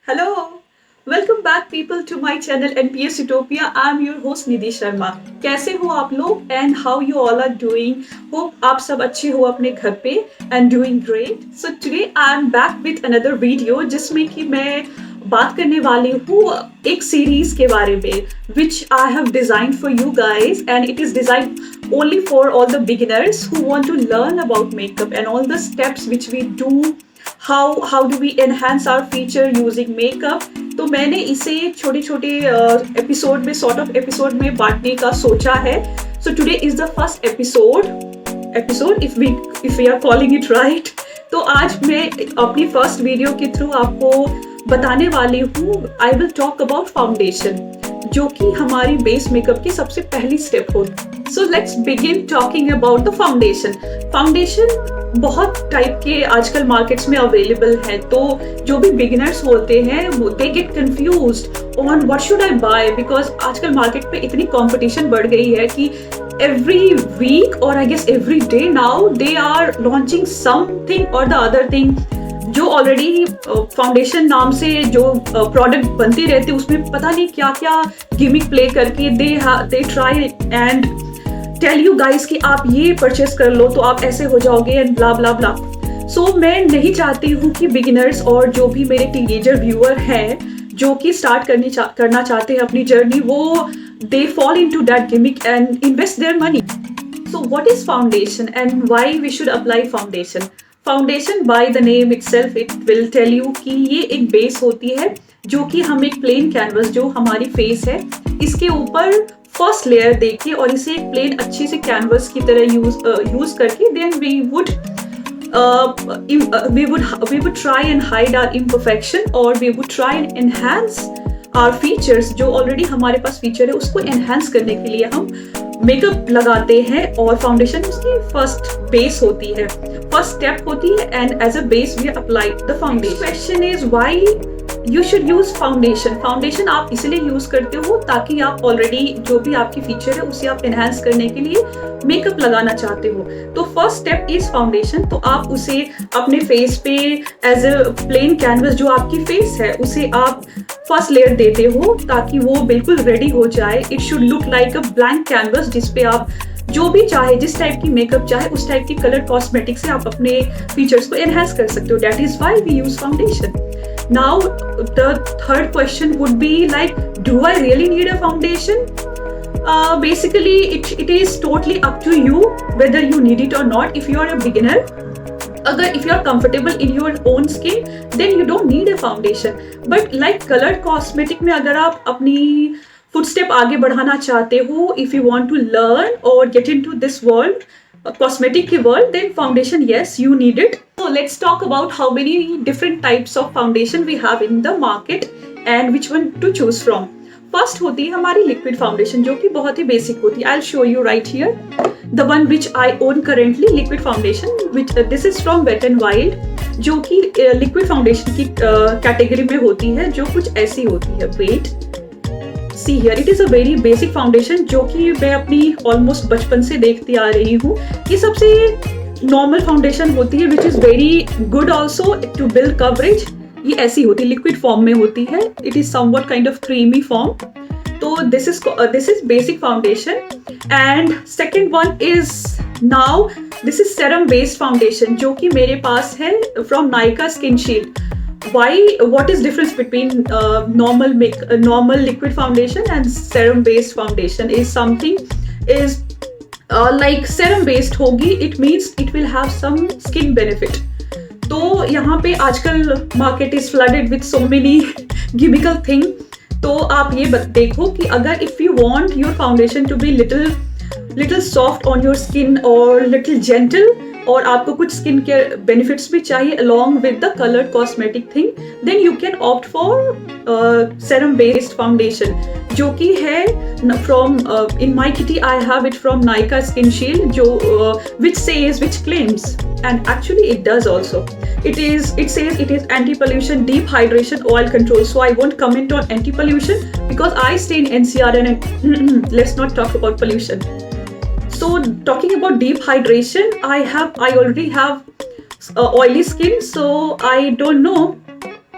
Hello, welcome back people to my channel NPS Utopia. I'm your host निधि शर्मा. कैसे हो आप लोग and how you all are doing? Hope आप सब अच्छे हो अपने घर पे and doing great. So today I'm back with another video जिसमें कि मैं बात करने वाली हूँ एक सीरीज के बारे में which I have designed for you guys and it is designed only for all the beginners who want to learn about makeup and all the steps which we do. How do we enhance our feature using makeup? तो मैंने इसे छोटे छोटे episode में sort of episode में बांटने का सोचा है. So today is the first episode if we are calling it right. तो आज मैं अपनी फर्स्ट वीडियो के थ्रू आपको बताने वाली हूँ. I will talk about foundation जो कि हमारी बेस मेकअप की सबसे पहली स्टेप होती. So let's begin talking about the foundation. Foundation बहुत टाइप के आजकल मार्केट्स में अवेलेबल है. तो जो भी बिगिनर्स होते हैं वो they get confused on what should I buy because आजकल मार्केट पे इतनी कंपटीशन बढ़ गई है कि every week or I guess every day now they are launching something or the other thing. जो ऑलरेडी फाउंडेशन नाम से जो प्रोडक्ट बनते रहते उसमें पता नहीं क्या क्या गिमिक प्ले करके they try and tell you guys कि आप ये परचेस कर लो तो आप ऐसे हो जाओगे एंड ब्ला ब्ला ब्ला. सो मैं नहीं चाहती हूँ कि बिगिनर्स और जो भी मेरे टीनेजर व्यूअर हैं जो कि स्टार्ट करना चाहते हैं अपनी जर्नी वो they fall into that gimmick and invest their money. So what is foundation and why we should apply foundation. Foundation by the name itself it will tell you कि ये एक बेस होती है जो कि हम एक प्लेन कैनवस जो हमारी फेस है इसके ऊपर फर्स्ट लेयर देके और इसे एक प्लेन अच्छी से कैनवस की तरह यूज करके then we would try and hide our imperfection or we would try and enhance our features. जो ऑलरेडी हमारे पास फीचर है उसको एनहांस करने के लिए हम मेकअप लगाते हैं और फाउंडेशन उसकी फर्स्ट बेस होती है, फर्स्ट स्टेप होती है and as a base we apply the foundation. Question is why you should use foundation. Foundation आप इसलिए यूज करते हो ताकि आप ऑलरेडी जो भी आपकी फीचर है उसे आप एनहांस करने के लिए मेकअप लगाना चाहते हो. तो फर्स्ट स्टेप इज फाउंडेशन. तो आप उसे अपने फेस पे एज अ प्लेन कैनवस जो आपकी फेस है उसे आप फर्स्ट लेयर देते हो ताकि वो बिल्कुल रेडी हो जाए. It should look like a blank canvas जिसपे आप जो भी चाहे जिस टाइप की मेकअप चाहे उस टाइप की कलर कॉस्मेटिक से आप अपने फीचर्स को एनहांस कर सकते हो. That is why we use foundation. Now the third question would be like, do I really need a foundation? Basically it is totally up to you whether you need it or not. If you are a beginner, if you are comfortable in your own skin then you don't need a foundation. But like colored cosmetic में अगर आप अपनी footstep आगे बढ़ाना चाहते हो, if you want to learn or get into this world, cosmetic world, then foundation, yes, you need it. So let's talk about how many different types of foundation we have in the market and which one to choose from. First होती है हमारी liquid foundation जो कि बहुत ही basic होती है. I'll show you right here the one which I own currently, liquid foundation, which this is from Wet n Wild जो कि liquid foundation की category में होती है जो कुछ ऐसी होती है. Wait, see here, it is a very basic foundation जो कि मैं अपनी almost बचपन से देखती आ रही हूँ. ये सबसे नॉर्मल फाउंडेशन होती है which is very good also to build coverage. ये ऐसी होती है, लिक्विड फॉर्म में होती है. It is somewhat kind of creamy form. तो this is basic foundation. And second one is now this is serum based foundation जो कि मेरे पास है from Nykaa skin shield. What is difference between normal liquid foundation and serum based foundation is something is like serum based होगी, it means it will have some skin benefit. तो यहाँ पे आजकल market is flooded with so many gimmical thing. तो आप ये देखो कि अगर if you want your foundation to be little soft on your skin और लिटिल जेंटल और आपको कुछ स्किन केयर बेनिफिट्स भी चाहिए along with the colored cosmetic thing, then you can opt for serum based foundation जो कि है from in my kitty I have it from Nykaa Skin Shield जो which claims and actually it does also. It says it is anti-pollution, deep hydration, oil control. So I won't comment on anti-pollution because I stay in NCR and let's not talk about pollution. So talking about deep hydration, I already have oily skin, so I don't know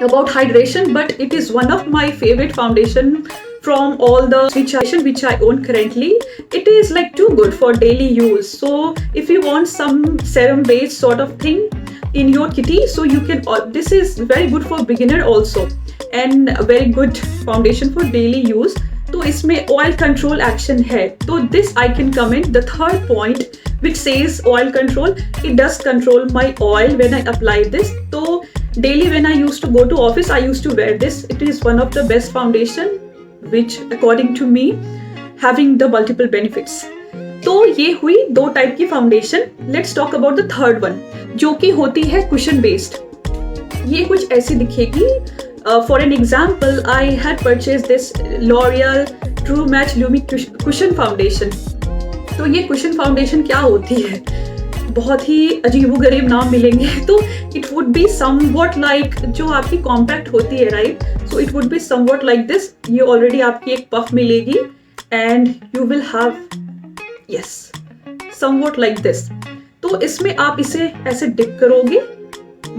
about hydration, but it is one of my favorite foundation from all the which I own currently. It is like too good for daily use. So if you want some serum based sort of thing in your kitty, so you can, this is very good for beginner also and a very good foundation for daily use. तो इसमें oil control action है. तो this I can comment the third point which says oil control. It does control my oil when I apply this. तो daily when I used to go to office, I used to wear this. It is one of the best foundation which according to me having the multiple benefits. तो ये हुई दो type की foundation. Let's talk about the third one जो कि होती है cushion based. ये कुछ ऐसी दिखेगी. For an example I had purchase this L'Oréal true match Lumi cushion foundation. तो ये कुशन फाउंडेशन क्या होती है, बहुत ही अजीबोगरीब नाम मिलेंगे. तो it would be somewhat like जो आपकी कॉम्पैक्ट होती है, right. So it would be somewhat like this. ये ऑलरेडी आपकी एक पफ मिलेगी and you will have yes somewhat like this. तो इसमें आप इसे ऐसे डिप करोगे,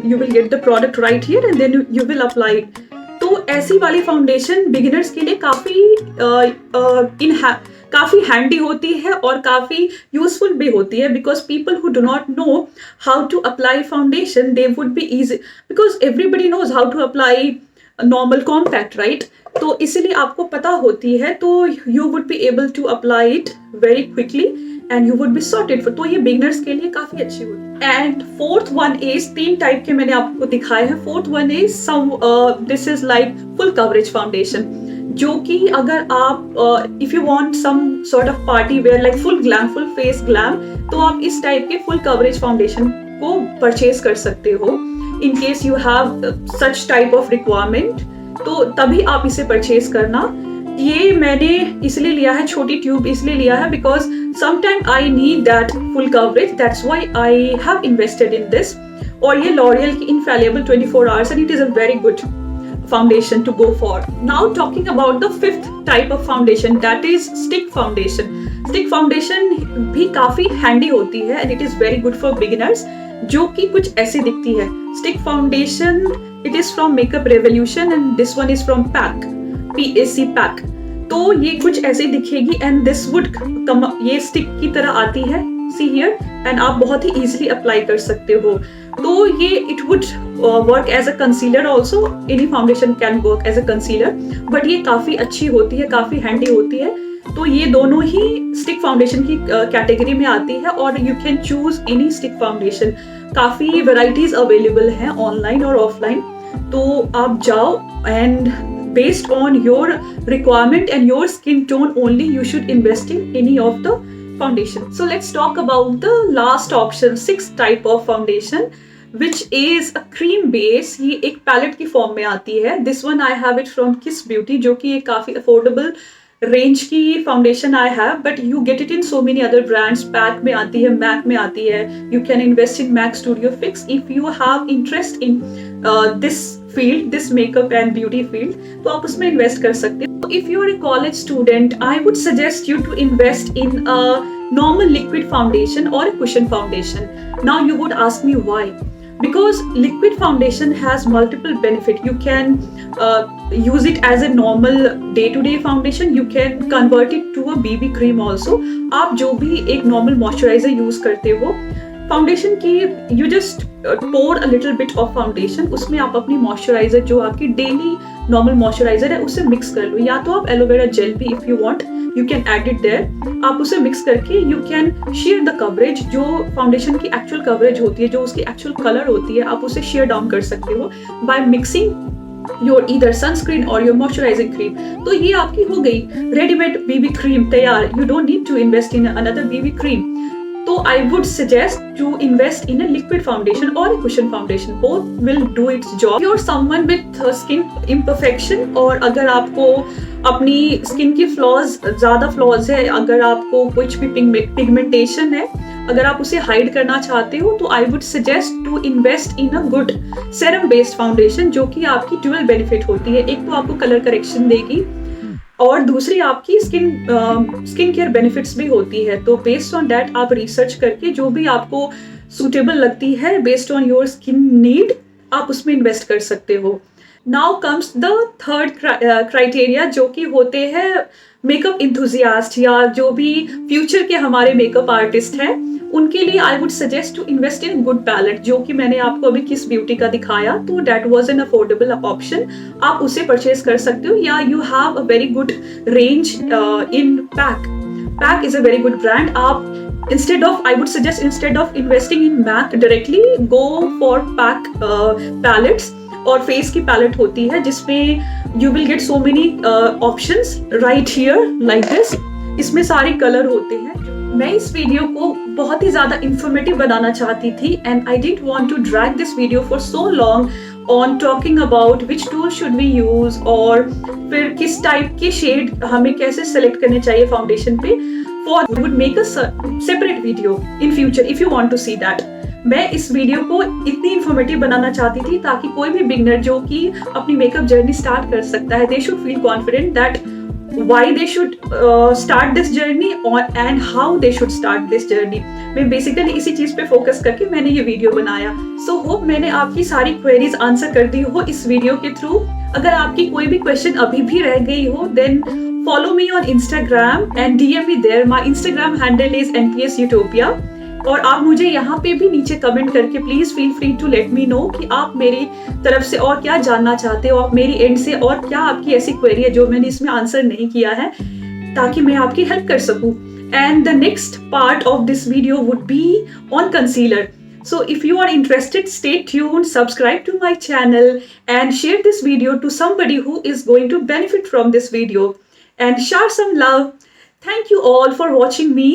you will get the product right here and then you will apply. तो ऐसी वाली फाउंडेशन बिगिनर्स के लिए काफी हैंडी होती है और काफी यूजफुल भी होती है. Because people who do not know how to apply foundation, they would be easy, because everybody knows how to apply normal compact, right. तो इसीलिए आपको पता होती है, तो you would be able to apply it very quickly and you would be sorted. तो ये beginners के लिए काफी अच्छी होती है. एंड फोर्थ वन इज, तीन टाइप के मैंने आपको दिखाए हैं. Fourth one is this is like full coverage foundation, जो कि अगर आप if you want some sort of party wear like full glam, full face glam, तो आप इस टाइप के फुल कवरेज फाउंडेशन को परचेज कर सकते हो. In case you have such type of requirement, तो तभी आप इसे परचेज करना. ये मैंने इसलिए लिया है, छोटी ट्यूब इसलिए लिया है because sometime I need that full coverage, that's why I have invested in this. और ये लॉरियल की इनफैलिएबल 24 hours and it is a very good foundation to go for. Now talking about the fifth type of foundation, that is stick foundation. Stick foundation भी काफी handy होती है and it is very good for beginners, जो कि कुछ ऐसी दिखती है. Stick foundation, it is from Makeup Revolution and this one is from PAC. तो ये कुछ ऐसे दिखेगी and this would ये stick की तरह आती है, see here, and आप बहुत ही easily apply कर सकते हो. तो ये it would work as a concealer also. Any foundation can work as a concealer, but ये काफी अच्छी होती है, काफी handy होती है. तो ये दोनों ही stick foundation की कैटेगरी में आती है और you can choose any stick foundation. काफी varieties available हैं online और offline. तो आप जाओ and based on your requirement and your skin tone only you should invest in any of the foundation. So let's talk about the last option, sixth type of foundation, which is a cream base. ये एक palette की form में आती है. This one I have it from Kiss Beauty, जो कि एक काफी अफोर्डेबल रेंज की foundation I have, but you get it in so many other brands. Pack में आती है, मैक में आती है. You can invest in MAC studio fix if you have interest in this field, this makeup and beauty field, तो आप उसमें invest कर सकते हो. If you are a college student, I would suggest you to invest in a normal liquid foundation or a cushion foundation. Now you would ask me why? Because liquid foundation has multiple benefit. You can use it as a normal day-to-day foundation. You can convert it to a BB cream also. आप जो भी एक normal moisturizer use करते हो, foundation की you just pour a little bit of foundation, उसमें आप अपनी मॉइस्चराइजर जो आपकी डेली नॉर्मल मॉइस्चराइजर है उससे मिक्स कर लो. या तो आप एलोवेरा जेल भी if you want you can add it there. आप उसे मिक्स करके you can share the coverage, जो फाउंडेशन की एक्चुअल कवरेज होती है, जो उसकी एक्चुअल कलर होती है, आप उसे शेयर डाउन कर सकते हो by mixing your either sunscreen और योर मॉइस्चराइजिंग क्रीम. तो ये आपकी हो गई रेडीमेड बीबी क्रीम तैयार. You don't need to invest in another BB cream. So I would suggest to invest in a liquid foundation or a cushion foundation. Both will do its job. If you're someone with skin imperfection, और अगर आपको अपनी skin की ज़्यादा flaws है, अगर आपको कुछ भी पिगमेंटेशन है, अगर आप उसे हाइड करना चाहते हो, तो I would suggest to invest in a good serum based foundation, जो कि आपकी ड्यूअल बेनिफिट होती है. एक तो आपको कलर करेक्शन देगी और दूसरी आपकी स्किन केयर बेनिफिट्स भी होती है. तो बेस्ड ऑन दैट आप रिसर्च करके जो भी आपको सूटेबल लगती है based on your skin need, आप उसमें इन्वेस्ट कर सकते हो. Now comes the third criteria, जो कि होते हैं मेकअप इंथुजियास्ट या जो भी फ्यूचर के हमारे मेकअप आर्टिस्ट हैं, उनके लिए I would suggest to invest in good palette, जो कि मैंने आपको अभी किस ब्यूटी का दिखाया, तो that was an affordable option, आप उसे परचेज कर सकते हो, या you have a very good range in pack is a very good brand. आप I would suggest instead of investing in MAC directly, go for PAC palettes. और face की palette होती है जिसमें you will get so many options right here like this. इसमें सारे colour होते हैं. मैं इस वीडियो को बहुत ही ज़्यादा इंफॉर्मेटिव बनाना चाहती थी and I didn't want to drag this video for so long on talking about which tool should we use और फिर किस टाइप के शेड हमें कैसे सेलेक्ट करने चाहिए फाउंडेशन पे. For we would make a separate video in future if you want to see that. मैं इस वीडियो को इतनी इंफॉर्मेटिव बनाना चाहती थी ताकि कोई भी बिगनर जो कि अपनी मेकअप जर्नी स्टार्ट कर सकता है, they should feel confident that why they should start this journey and how they should start this journey. मैं बेसिकली इसी चीज पे फोकस करके मैंने ये वीडियो बनाया. सो होप मैंने आपकी सारी क्वेरीज आंसर कर दी हो इस वीडियो के थ्रू. अगर आपकी कोई भी क्वेश्चन अभी भी रह गई हो, then follow me on Instagram and DM me there. My Instagram handle is NPS Utopia. और आप मुझे यहाँ पे भी नीचे कमेंट करके please feel free to let me know कि आप मेरी तरफ से और क्या जानना चाहते हो, आप मेरी एंड से और क्या आपकी ऐसी क्वेरी है जो मैंने इसमें आंसर नहीं किया है, ताकि मैं आपकी हेल्प कर सकूं. And the next part of this video would be on concealer. So if you are interested, stay tuned, subscribe to my channel and share this video to somebody who is going to benefit from this video. And share some love. Thank you all for watching me.